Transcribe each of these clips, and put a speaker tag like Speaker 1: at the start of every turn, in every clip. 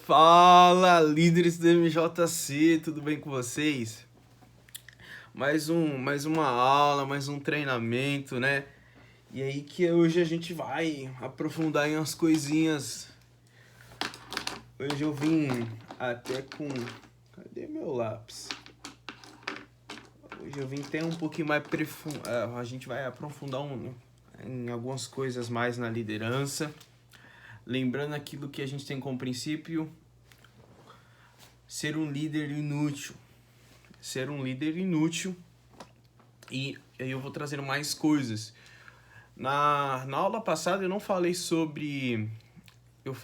Speaker 1: Fala, líderes do MJC, tudo bem com vocês? Mais uma aula, mais um treinamento, né? E aí que hoje a gente vai aprofundar em umas coisinhas. Hoje eu vim até com... Cadê meu lápis? Hoje eu vim até um pouquinho mais profundo. A gente vai aprofundar em algumas coisas mais na liderança. Lembrando aquilo que a gente tem como princípio, ser um líder inútil. Ser um líder inútil. E aí eu vou trazer mais coisas. Na aula passada eu não falei sobre... não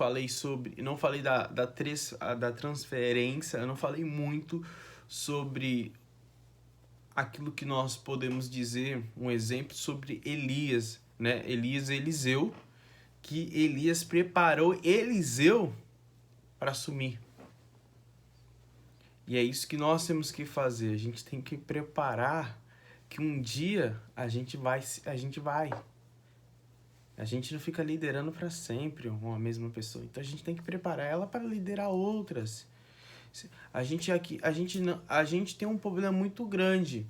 Speaker 1: falei da transferência, eu não falei muito sobre aquilo que nós podemos dizer, um exemplo sobre Elias, né? Eliseu, que Elias preparou Eliseu para assumir. E é isso que nós temos que fazer, a gente tem que preparar que um dia a gente vai. A gente não fica liderando para sempre uma mesma pessoa. Então a gente tem que preparar ela para liderar outras. A gente tem um problema muito grande.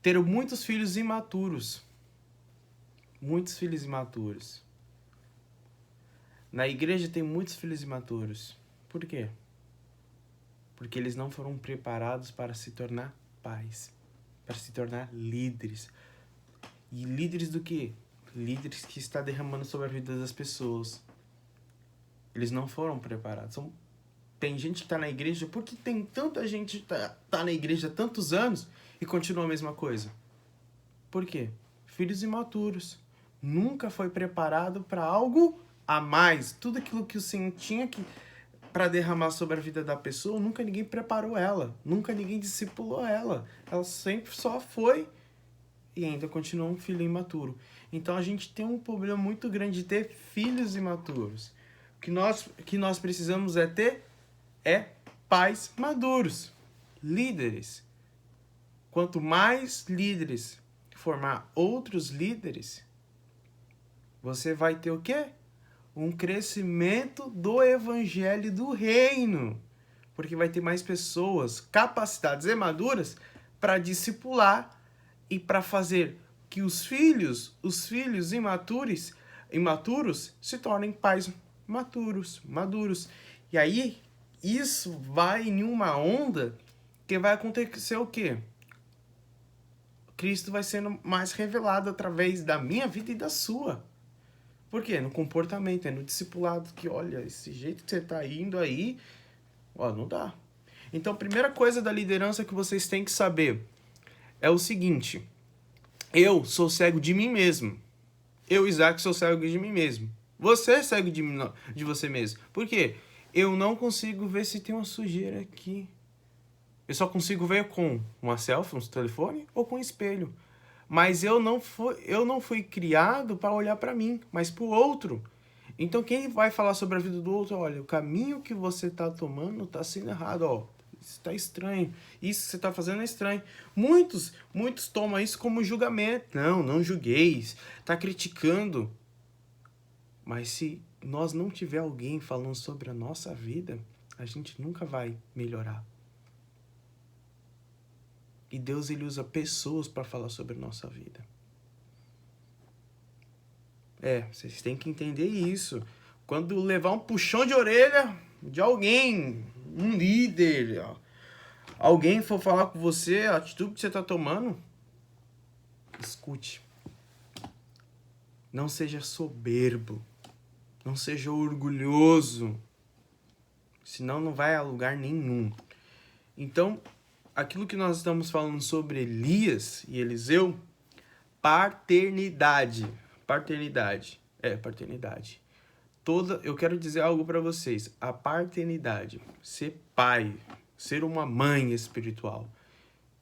Speaker 1: Ter muitos filhos imaturos. Muitos filhos imaturos. Na igreja tem muitos filhos imaturos. Por quê? Porque eles não foram preparados para se tornar pais. Para se tornar líderes. E líderes do quê? Líderes que está derramando sobre a vida das pessoas. Eles não foram preparados. Tem gente que está na igreja, porque tem tanta gente que tá na igreja há tantos anos e continua a mesma coisa. Por quê? Filhos imaturos. Nunca foi preparado para algo a mais. Tudo aquilo que o Senhor tinha para derramar sobre a vida da pessoa, nunca ninguém preparou ela. Nunca ninguém discipulou ela. Ela sempre só foi e ainda continua um filho imaturo. Então a gente tem um problema muito grande de ter filhos imaturos. O que nós precisamos ter pais maduros, líderes. Quanto mais líderes formar outros líderes, você vai ter o quê? Um crescimento do evangelho do reino. Porque vai ter mais pessoas capacitadas e maduras para discipular e para fazer que os filhos imaturos se tornem pais maduros. E aí, isso vai em uma onda que vai acontecer o quê? Cristo vai sendo mais revelado através da minha vida e da sua. Por quê? No comportamento, no discipulado, que olha, esse jeito que você está indo aí, não dá. Então, a primeira coisa da liderança que vocês têm que saber é o seguinte: eu sou cego de mim mesmo. Eu, Isaac, sou cego de mim mesmo. Você é cego de você mesmo. Por quê? Eu não consigo ver se tem uma sujeira aqui. Eu só consigo ver com uma selfie, um telefone ou com um espelho. Mas eu não fui criado para olhar para mim, mas para o outro. Então quem vai falar sobre a vida do outro? Olha, o caminho que você está tomando está sendo errado. Isso está estranho. Isso que você está fazendo é estranho. Muitos tomam isso como julgamento. Não julgueis. Está criticando. Mas se nós não tiver alguém falando sobre a nossa vida, a gente nunca vai melhorar. E Deus, ele usa pessoas para falar sobre a nossa vida. Vocês têm que entender isso. Quando levar um puxão de orelha de alguém, um líder, alguém for falar com você, a atitude que você está tomando, escute. Não seja soberbo. Não seja orgulhoso. Senão não vai a lugar nenhum. Então, aquilo que nós estamos falando sobre Elias e Eliseu, paternidade. Eu quero dizer algo para vocês. A paternidade, ser pai, ser uma mãe espiritual.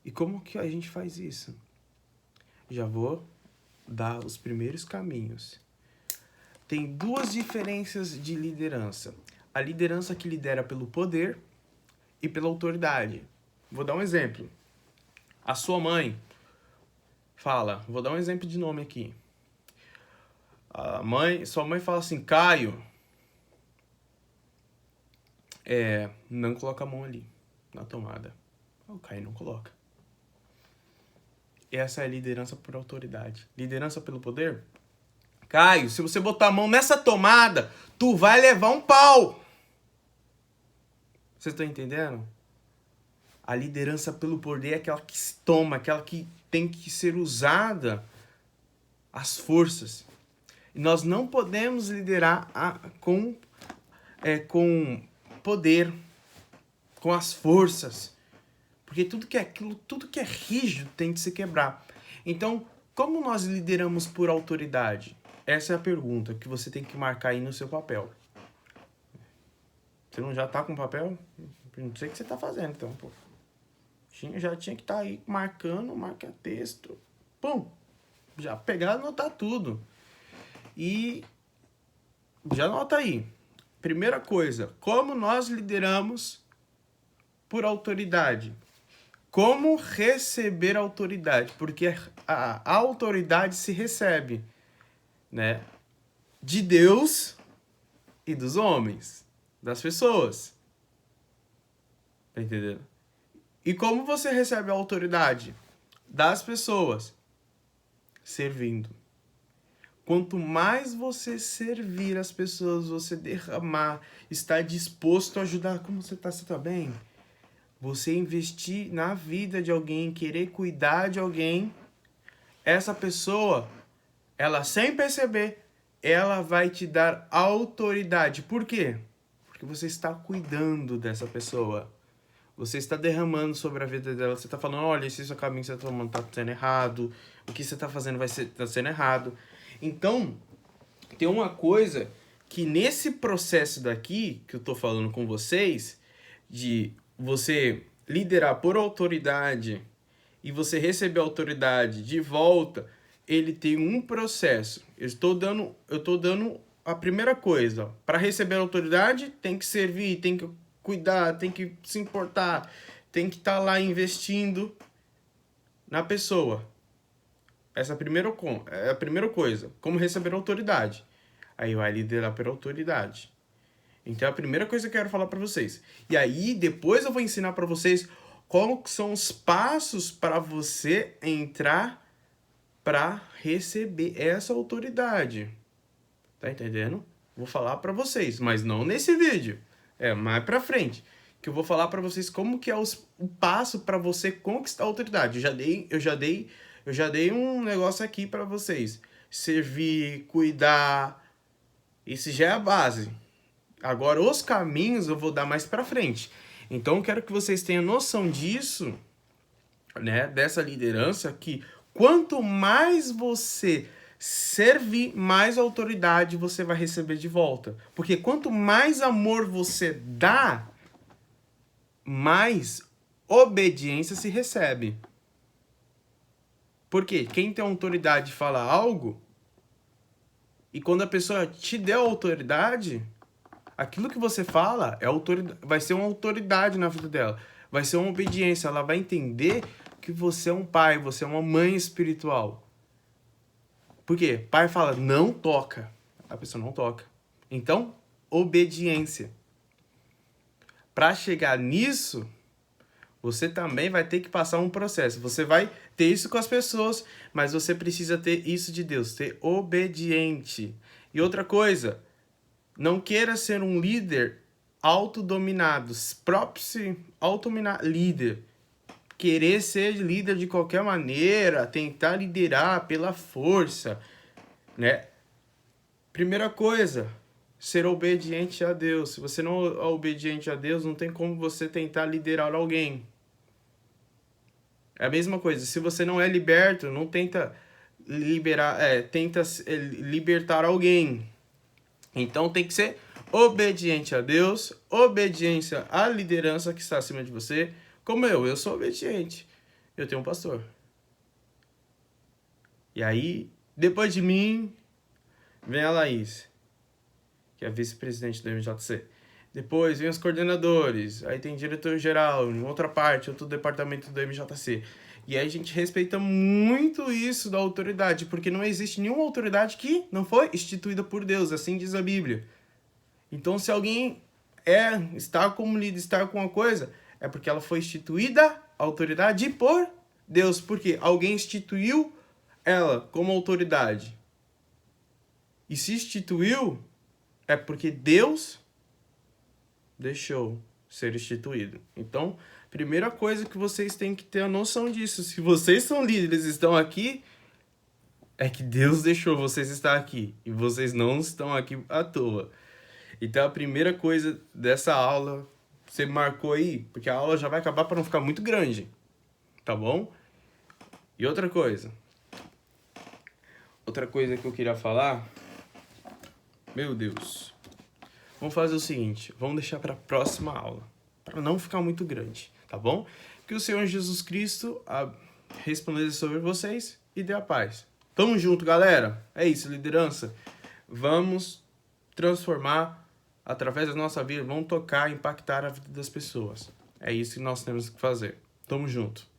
Speaker 1: E como que a gente faz isso? Já vou dar os primeiros caminhos. Tem duas diferenças de liderança. A liderança que lidera pelo poder e pela autoridade. Vou dar um exemplo. A sua mãe fala, vou dar um exemplo de nome aqui. Sua mãe fala assim: Caio, não coloca a mão ali, na tomada. O Caio não coloca. Essa é a liderança por autoridade. Liderança pelo poder? Caio, se você botar a mão nessa tomada, tu vai levar um pau. Vocês estão entendendo? A liderança pelo poder é aquela que se toma, aquela que tem que ser usada as forças. E nós não podemos liderar com poder, com as forças. Porque tudo que é rígido tem que se quebrar. Então, como nós lideramos por autoridade? Essa é a pergunta que você tem que marcar aí no seu papel. Você não já tá com papel? Não sei o que você tá fazendo, então, pô. Já tinha que estar aí marcando, marca texto. Pum! Já pegar e anotar tudo. E já anota aí. Primeira coisa, como nós lideramos por autoridade? Como receber autoridade? Porque a autoridade se recebe, né? De Deus e dos homens, das pessoas. Tá entendendo? E como você recebe a autoridade? Das pessoas. Servindo. Quanto mais você servir as pessoas, você derramar, estar disposto a ajudar, como você tá bem? Você investir na vida de alguém, querer cuidar de alguém, essa pessoa, ela sem perceber, ela vai te dar autoridade. Por quê? Porque você está cuidando dessa pessoa. Você está derramando sobre a vida dela. Você está falando, olha, esse seu caminho que você está tomando está sendo errado. O que você está fazendo está sendo errado. Então, tem uma coisa que nesse processo daqui, que eu estou falando com vocês, de você liderar por autoridade e você receber autoridade de volta, ele tem um processo. Eu estou dando a primeira coisa. Para receber autoridade, tem que servir, tem que cuidar, tem que se importar, tem que estar lá investindo na pessoa. Essa é a primeira coisa. Como receber autoridade. Aí vai liderar por autoridade. Então é a primeira coisa que eu quero falar para vocês. E aí depois eu vou ensinar para vocês como são os passos para você entrar para receber essa autoridade. Tá entendendo? Vou falar para vocês, mas não nesse vídeo. Mais pra frente, que eu vou falar pra vocês como que é o passo pra você conquistar a autoridade. Eu já dei um negócio aqui pra vocês. Servir, cuidar, isso já é a base. Agora, os caminhos eu vou dar mais pra frente. Então, eu quero que vocês tenham noção disso, né? Dessa liderança, que quanto mais você servir, mais autoridade você vai receber de volta. Porque quanto mais amor você dá, mais obediência se recebe. Porque quem tem autoridade fala algo, e quando a pessoa te der autoridade, aquilo que você fala vai ser uma autoridade na vida dela. Vai ser uma obediência. Ela vai entender que você é um pai, você é uma mãe espiritual. Por quê? Pai fala, não toca. A pessoa não toca. Então, obediência. Para chegar nisso, você também vai ter que passar um processo. Você vai ter isso com as pessoas, mas você precisa ter isso de Deus, ser obediente. E outra coisa, não queira ser um líder autodominado, próprio se autodominar líder. Querer ser líder de qualquer maneira, tentar liderar pela força, né? Primeira coisa, ser obediente a Deus. Se você não é obediente a Deus, não tem como você tentar liderar alguém. É a mesma coisa, se você não é liberto, não tenta libertar alguém. Então tem que ser obediente a Deus, obediência à liderança que está acima de você. Como eu sou obediente. Eu tenho um pastor. E aí, depois de mim, vem a Laís, que é a vice-presidente do MJC. Depois vem os coordenadores. Aí tem diretor-geral, em outra parte, outro departamento do MJC. E aí a gente respeita muito isso da autoridade, porque não existe nenhuma autoridade que não foi instituída por Deus, assim diz a Bíblia. Então, se alguém estar como líder, estar com uma coisa, é porque ela foi instituída, a autoridade, por Deus. Porque alguém instituiu ela como autoridade. E se instituiu, é porque Deus deixou ser instituído. Então, primeira coisa que vocês têm que ter a noção disso. Se vocês são líderes e estão aqui, é que Deus deixou vocês estar aqui. E vocês não estão aqui à toa. Então, a primeira coisa dessa aula, você marcou aí, porque a aula já vai acabar para não ficar muito grande. Tá bom? E outra coisa. Outra coisa que eu queria falar. Meu Deus. Vamos fazer o seguinte. Vamos deixar para a próxima aula. Para não ficar muito grande. Tá bom? Que o Senhor Jesus Cristo resplandeça sobre vocês e dê a paz. Tamo junto, galera. É isso, liderança. Vamos transformar através da nossa vida. Vamos tocar, impactar a vida das pessoas. É isso que nós temos que fazer. Tamo junto.